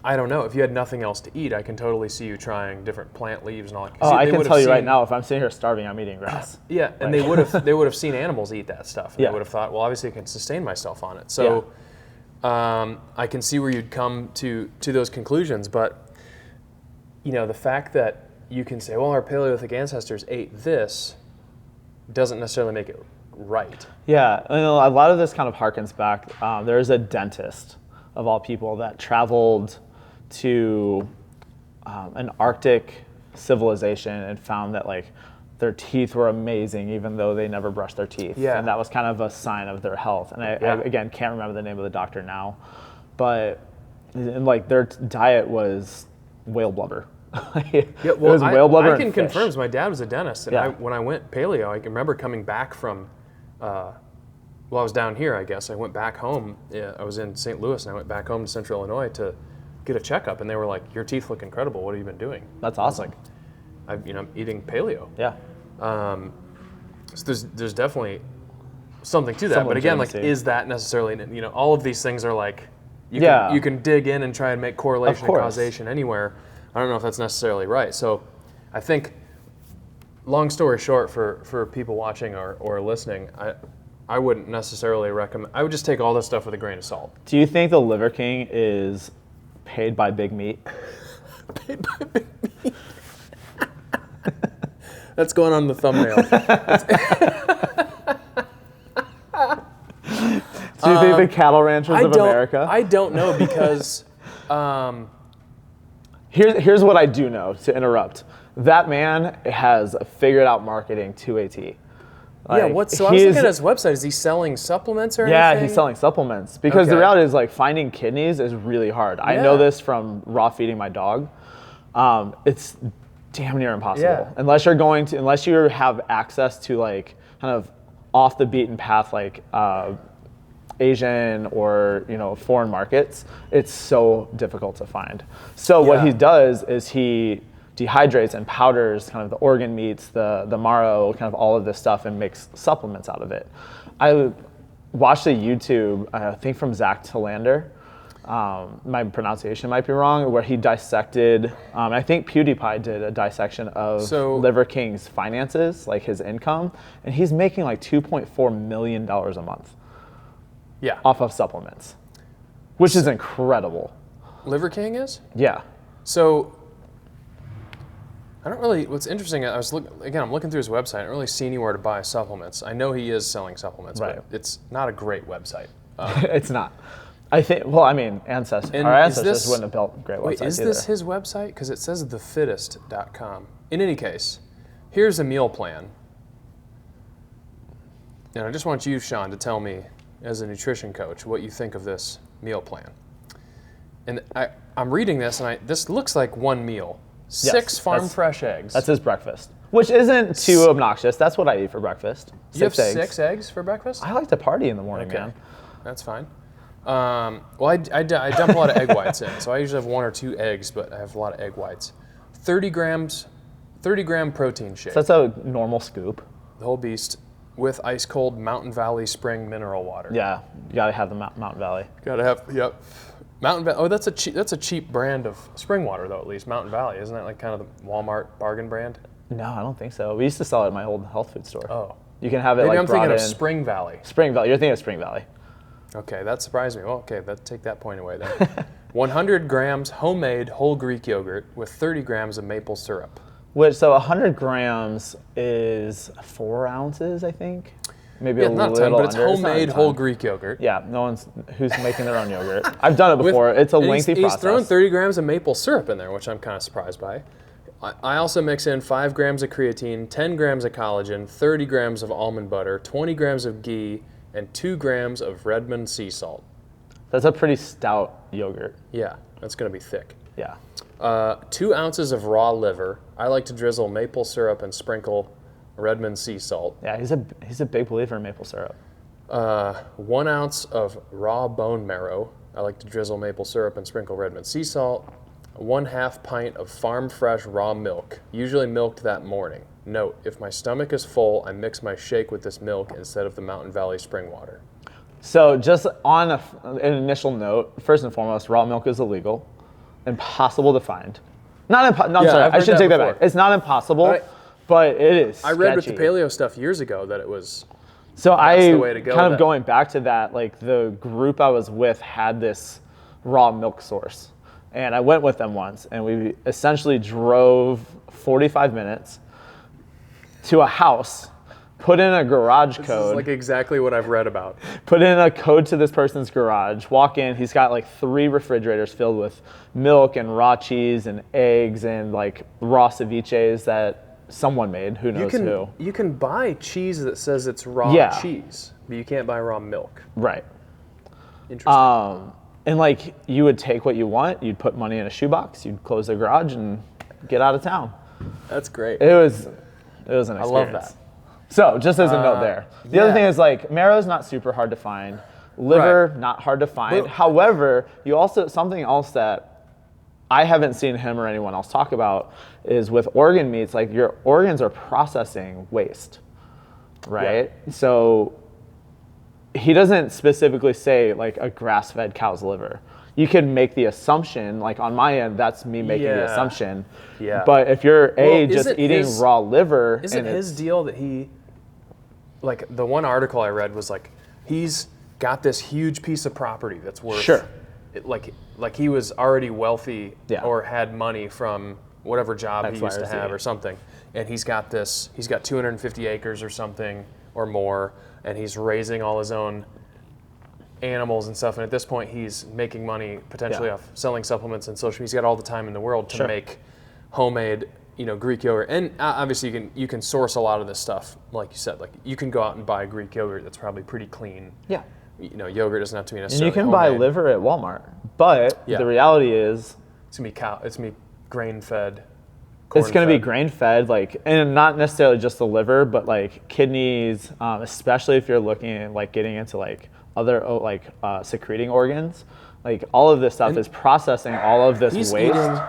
I don't know, if you had nothing else to eat, I can totally see you trying different plant leaves and all that. I can tell you right now, if I'm sitting here starving, I'm eating grass. And they would have seen animals eat that stuff. And they would have thought, well, obviously I can sustain myself on it. So I can see where you'd come to those conclusions. But, you know, the fact that you can say, well, our Paleolithic ancestors ate this doesn't necessarily make it right. Yeah, you know, a lot of this kind of harkens back. There's a dentist, of all people, that traveled to an Arctic civilization and found that like their teeth were amazing even though they never brushed their teeth. And that was kind of a sign of their health. And I again can't remember the name of the doctor now, but like their diet was whale blubber. It was whale blubber. I can confirm, my dad was a dentist, and when I went paleo, I can remember coming back from I was down here, I guess. I went back home. I was in St. Louis, and I went back home to Central Illinois to get a checkup, and they were like, your teeth look incredible. What have you been doing? That's awesome. I was like, I'm eating paleo. So there's definitely something to that. But again, like, is that necessarily, you know, all of these things are like, you can dig in and try and make correlation and causation anywhere. I don't know if that's necessarily right. So I think, long story short, for people watching or listening, I wouldn't necessarily recommend, I would just take all this stuff with a grain of salt. Do you think the Liver King is paid by Big Meat? Paid by Big Meat. That's going on the thumbnail. Do you think the cattle ranchers of America? I don't know, because Here's what I do know, to interrupt. That man has figured out marketing to a T. So I was looking at his website. Is he selling supplements or anything? Yeah, he's selling supplements. Because the reality is, like, finding kidneys is really hard. I know this from raw feeding my dog. It's damn near impossible. Unless you have access to, like, kind of off the beaten path, like Asian or foreign markets, it's so difficult to find. So what he does is he dehydrates and powders kind of the organ meats, the marrow, kind of all of this stuff, and makes supplements out of it. I watched a YouTube, I think from Zach Talander, my pronunciation might be wrong, where he dissected, I think PewDiePie did a dissection of Liver King's finances, like his income, and he's making like $2.4 million a month off of supplements, which is incredible. Liver King is? Yeah. So I don't really, what's interesting, I'm looking through his website. I don't really see anywhere to buy supplements. I know he is selling supplements, but it's not a great website. It's not. I think, our ancestors wouldn't have built great websites is this his website? Because it says thefittest.com. In any case, here's a meal plan. And I just want you, Sean, to tell me, as a nutrition coach, what you think of this meal plan. And I'm reading this, and this looks like one meal. 6 farm fresh eggs. That's his breakfast, which isn't too obnoxious. That's what I eat for breakfast. 6 eggs. 6 eggs for breakfast? I like to party in the morning, man. That's fine. I dump a lot of egg whites in, so I usually have 1 or 2 eggs, but I have a lot of egg whites. 30 gram protein shake. So that's a normal scoop. The whole beast with ice cold Mountain Valley spring mineral water. Yeah, you gotta have the Mountain Valley. Gotta have, Mountain Valley. Oh, that's a cheap brand of spring water, though. At least Mountain Valley, isn't that like kind of the Walmart bargain brand? No, I don't think so. We used to sell it at my old health food store. Oh, you can have it. Maybe like I'm thinking of in. Spring Valley. Spring Valley. You're thinking of Spring Valley. Okay, that surprised me. Well, okay, take that point away then. 100 grams homemade whole Greek yogurt with 30 grams of maple syrup. So 100 grams is 4 ounces, I think. Maybe a not little a ton, but under. it's homemade whole Greek yogurt. Yeah, no one's who's making their own yogurt. I've done it before. It's a lengthy process. He's throwing 30 grams of maple syrup in there, which I'm kind of surprised by. I also mix in 5 grams of creatine, 10 grams of collagen, 30 grams of almond butter, 20 grams of ghee, and 2 grams of Redmond sea salt. That's a pretty stout yogurt. Yeah, that's going to be thick. Yeah. 2 ounces of raw liver. I like to drizzle maple syrup and sprinkle Redmond sea salt. Yeah, he's a big believer in maple syrup. 1 ounce of raw bone marrow. I like to drizzle maple syrup and sprinkle Redmond sea salt. 1/2 pint of farm fresh raw milk, usually milked that morning. Note, if my stomach is full, I mix my shake with this milk instead of the Mountain Valley spring water. So just on an initial note, first and foremost, raw milk is illegal, impossible to find. I should take that back. It's not impossible. But it is sketchy. I read with the paleo stuff years ago that it was. So going back to that, like the group I was with had this raw milk source, and I went with them once, and we essentially drove 45 minutes to a house, put in a garage code. This is like exactly what I've read about. Put in a code to this person's garage, walk in, he's got like 3 refrigerators filled with milk and raw cheese and eggs and like raw ceviches that someone made, who knows who. You can buy cheese that says it's raw cheese, but you can't buy raw milk. Right. Interesting. And like you would take what you want, you'd put money in a shoebox, you'd close the garage and get out of town. That's great. It was an experience. I love that. So just as a note there. The other thing is like marrow's not super hard to find. Liver, not hard to find. But, however, something else that I haven't seen him or anyone else talk about is with organ meats, like your organs are processing waste, right? Yeah. So he doesn't specifically say like a grass-fed cow's liver. You can make the assumption, like on my end, that's me making the assumption. Yeah. But if you're just eating raw liver, isn't his deal that he, like the one article I read was like, he's got this huge piece of property that's worth, like he was already wealthy or had money from whatever job he used to have or something, and he's got 250 acres or something or more, and he's raising all his own animals and stuff. And at this point, he's making money potentially off selling supplements and social. He's got all the time in the world to make homemade, Greek yogurt. And obviously, you can source a lot of this stuff, like you said. Like you can go out and buy Greek yogurt that's probably pretty clean. Yeah. Yogurt doesn't have to be necessarily. And you can homemade. buy liver at Walmart, but the reality is it's gonna be grain fed. It's going to be grain fed, and not necessarily just the liver, but like kidneys, especially if you're looking at getting into other secreting organs. All of this stuff is processing all of this waste.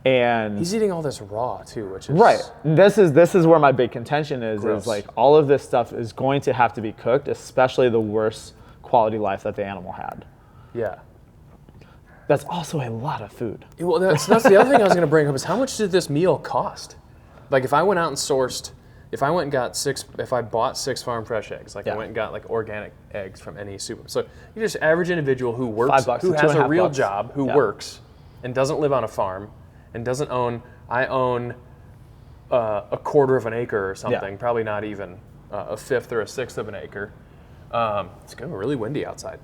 And he's eating all this raw too, which is right. This is where my big contention is all of this stuff is going to have to be cooked, especially the worst quality life that the animal had. Yeah. That's also a lot of food. Well, that's the other thing I was going to bring up is how much did this meal cost? If I went out and sourced, if I bought 6 farm fresh eggs, I went and got organic eggs from any super. So you're just average individual who works, who has a real job, who works and doesn't live on a farm and doesn't own. I own a quarter of an acre or something, probably not even a fifth or a sixth of an acre. It's getting really windy outside.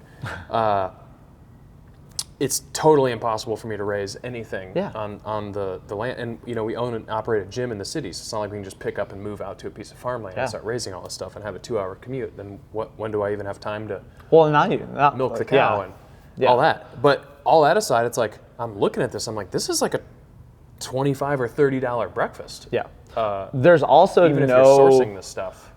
It's totally impossible for me to raise anything on the land. And, we own and operate a gym in the cities. It's not like we can just pick up and move out to a piece of farmland and start raising all this stuff and have a 2-hour commute. Then when do I even have time to milk the cow and all that? But all that aside, it's I'm looking at this. I'm like, this is like a $25 or $30 breakfast. Yeah. There's also even if you're sourcing this stuff.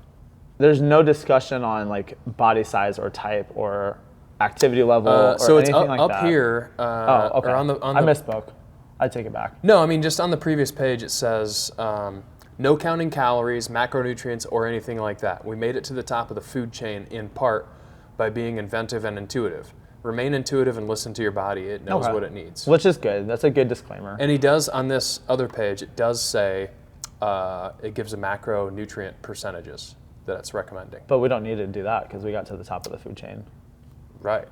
There's no discussion on body size or type or activity level or so it's anything up that. here. Okay. Or on the I misspoke. I take it back. No, I mean just on the previous page it says no counting calories, macronutrients, or anything like that. We made it to the top of the food chain in part by being inventive and intuitive. Remain intuitive and listen to your body. It knows what it needs. Which is good. That's a good disclaimer. And he does on this other page. It does say it gives a macronutrient percentages that it's recommending. But we don't need to do that because we got to the top of the food chain. Right.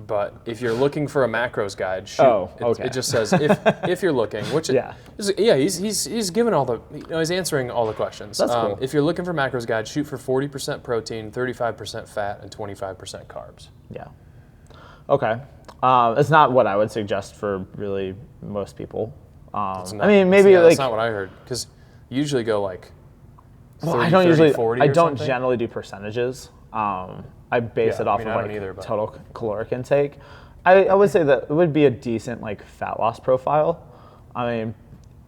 But if you're looking for a macros guide, shoot. It just says if you're looking, which he's given all the he's answering all the questions. That's cool. If you're looking for macros guide, shoot for 40% protein, 35% fat, and 25% carbs. Yeah. Okay. It's not what I would suggest for really most people. That's not what I heard because you usually go 30, 40 I or don't something. Generally do percentages. I base it off of total caloric intake. I would say that it would be a decent fat loss profile. I mean,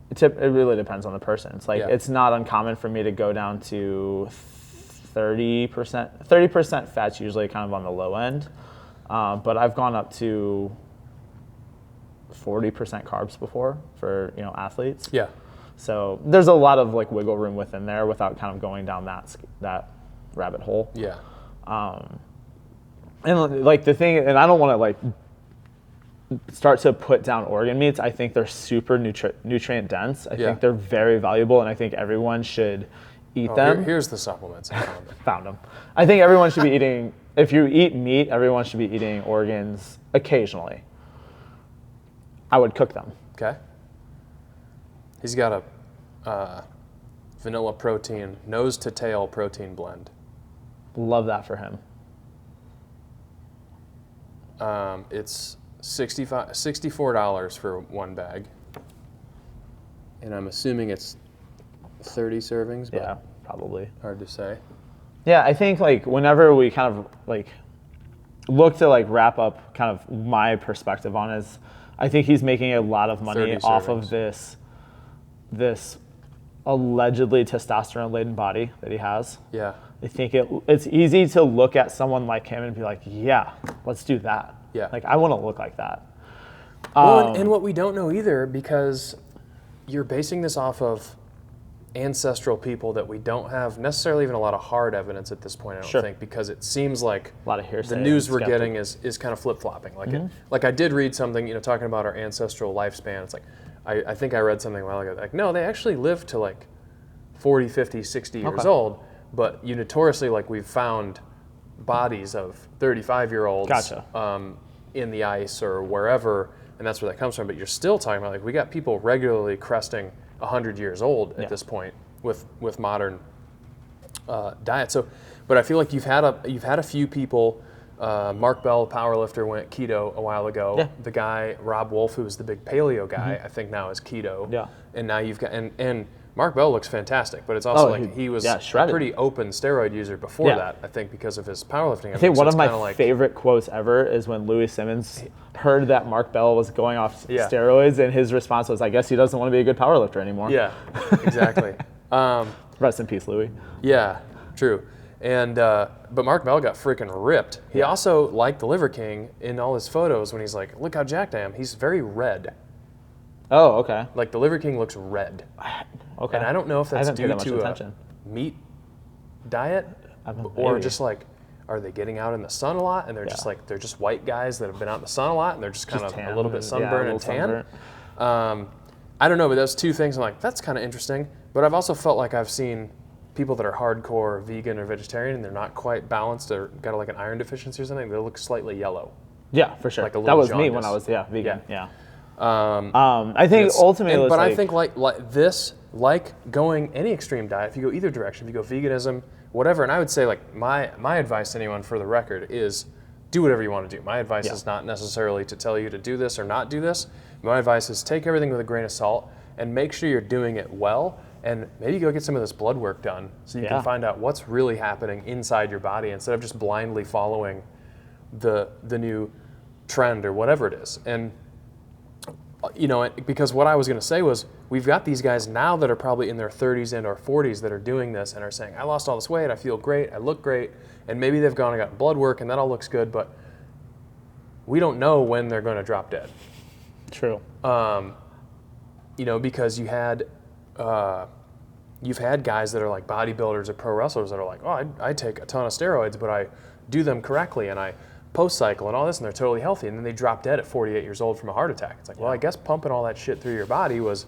it really depends on the person. It's it's not uncommon for me to go down to 30%. 30% fat's usually kind of on the low end, but I've gone up to 40% carbs before for athletes. Yeah. So there's a lot of wiggle room within there without kind of going down that rabbit hole. Yeah. And the thing, and I don't want to start to put down organ meats. I think they're super nutrient dense. I think they're very valuable, and I think everyone should eat them. Here's the supplements. I found them. I think everyone should be eating. If you eat meat, everyone should be eating organs occasionally. I would cook them. Okay. He's got a vanilla protein, nose to tail protein blend. Love that for him. It's $64 for one bag. And I'm assuming it's 30 servings, but yeah, probably. Hard to say. Yeah, I think whenever we kind of look to wrap up kind of my perspective on is I think he's making a lot of money off of this allegedly testosterone-laden body that he has. Yeah. I think it's easy to look at someone like him and be like, yeah, let's do that. Yeah. I want to look like that. Well, and what we don't know either, because you're basing this off of ancestral people that we don't have necessarily even a lot of hard evidence at this point, I don't think, because it seems like a lot of hearsay. The news we're getting is kind of flip-flopping. I did read something, talking about our ancestral lifespan. It's I think I read something a while ago, no, they actually lived to 40, 50, 60 years old. But notoriously, we've found bodies of 35-year-olds in the ice or wherever, and that's where that comes from. But you're still talking about we got people regularly cresting 100 years old at this point with modern diet. So, but I feel like you've had a few people Mark Bell, powerlifter, went keto a while ago. Yeah. The guy, Rob Wolf, who was the big paleo guy, I think now is keto. Yeah. And now you've got, and Mark Bell looks fantastic, but it's also he was a pretty open steroid user before that, I think, because of his powerlifting. I think one of my favorite quotes ever is when Louis Simmons heard that Mark Bell was going off steroids, and his response was, I guess he doesn't want to be a good powerlifter anymore. Yeah, exactly. Rest in peace, Louis. Yeah, true. And but Mark Bell got freaking ripped. He also, like the Liver King, in all his photos when he's like, look how jacked I am, he's very red. Oh, okay. Like the Liver King looks red. Okay. And I don't know if that's due to attention. a meat diet or just like, are they getting out in the sun a lot and they're just like, they're just white guys that have been out in the sun a lot and they're just kind of a little bit sunburned and tan. I don't know, but those two things, I'm like, that's kind of interesting. But I've also felt like I've seen people that are hardcore vegan or vegetarian and they're not quite balanced or got like an iron deficiency or something, they look slightly yellow. Yeah, for sure. Like that was me when I was vegan. Yeah. I think ultimately, but I think like this, like going any extreme diet, if you go either direction, if you go veganism, whatever, and I would say like my advice to anyone, for the record, is do whatever you want to do. My advice is not necessarily to tell you to do this or not do this. My advice is take everything with a grain of salt and make sure you're doing it well, and maybe go get some of this blood work done so you can find out what's really happening inside your body instead of just blindly following the new trend or whatever it is. And you know, because what I was going to say was, we've got these guys now that are probably in their 30s and or 40s that are doing this and are saying, I lost all this weight, I feel great, I look great, and maybe they've gone and gotten blood work and that all looks good, but we don't know when they're going to drop dead. True. You know, because you've had guys that are like bodybuilders or pro wrestlers that are like, oh, I take a ton of steroids, but I do them correctly and I post-cycle and all this, and they're totally healthy, and then they drop dead at 48 years old from a heart attack. It's like, well, I guess pumping all that shit through your body was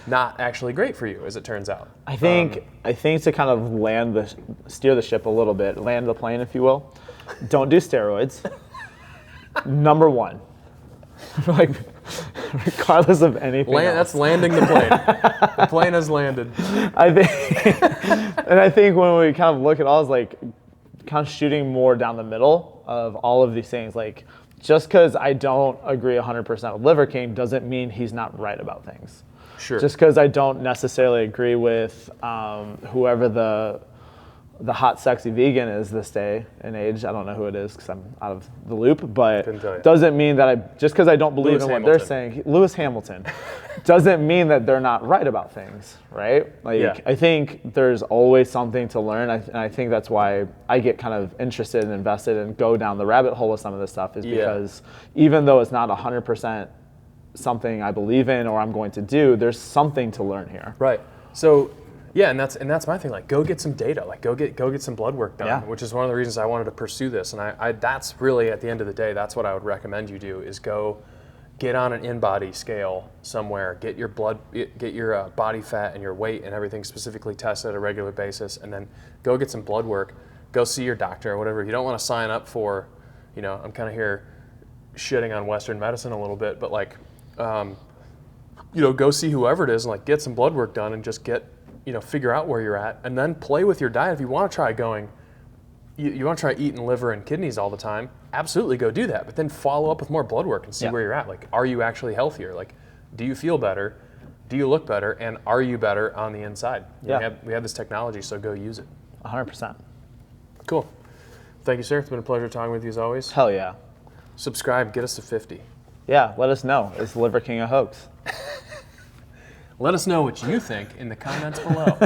not actually great for you, as it turns out. I think to kind of steer the ship a little bit, land the plane, if you will, don't do steroids. Number one. Like, regardless of anything else. That's landing the plane. The plane has landed. I think when we kind of look at all, it's like kind of shooting more down the middle of all of these things. Like, just because I don't agree 100% with Liver King doesn't mean he's not right about things. Sure. Just because I don't necessarily agree with whoever the hot, sexy vegan is this day and age. I don't know who it is because I'm out of the loop, but doesn't mean that just because I don't believe in what they're saying, Lewis Hamilton, doesn't mean that they're not right about things, right? Like, I think there's always something to learn, and I think that's why I get kind of interested and invested and go down the rabbit hole with some of this stuff, is because even though it's not 100% something I believe in or I'm going to do, there's something to learn here. Right. So, yeah, and that's my thing. Like, go get some data. Like, go get some blood work done, which is one of the reasons I wanted to pursue this. And I that's really, at the end of the day, that's what I would recommend you do, is go get on an in-body scale somewhere, get your body fat and your weight and everything specifically tested at a regular basis, and then go get some blood work. Go see your doctor or whatever. You don't want to sign up for, you know, I'm kind of here shitting on Western medicine a little bit, but like, you know, go see whoever it is and like get some blood work done and just figure out where you're at, and then play with your diet. If you want to try you want to try eating liver and kidneys all the time, absolutely go do that. But then follow up with more blood work and see where you're at. Like, are you actually healthier? Like, do you feel better? Do you look better? And are you better on the inside? Yeah. We have this technology, so go use it. 100%. Cool. Thank you, sir. It's been a pleasure talking with you as always. Hell yeah. Subscribe. Get us to 50. Yeah, let us know. Is Liver King a hoax? Let us know what you think in the comments below.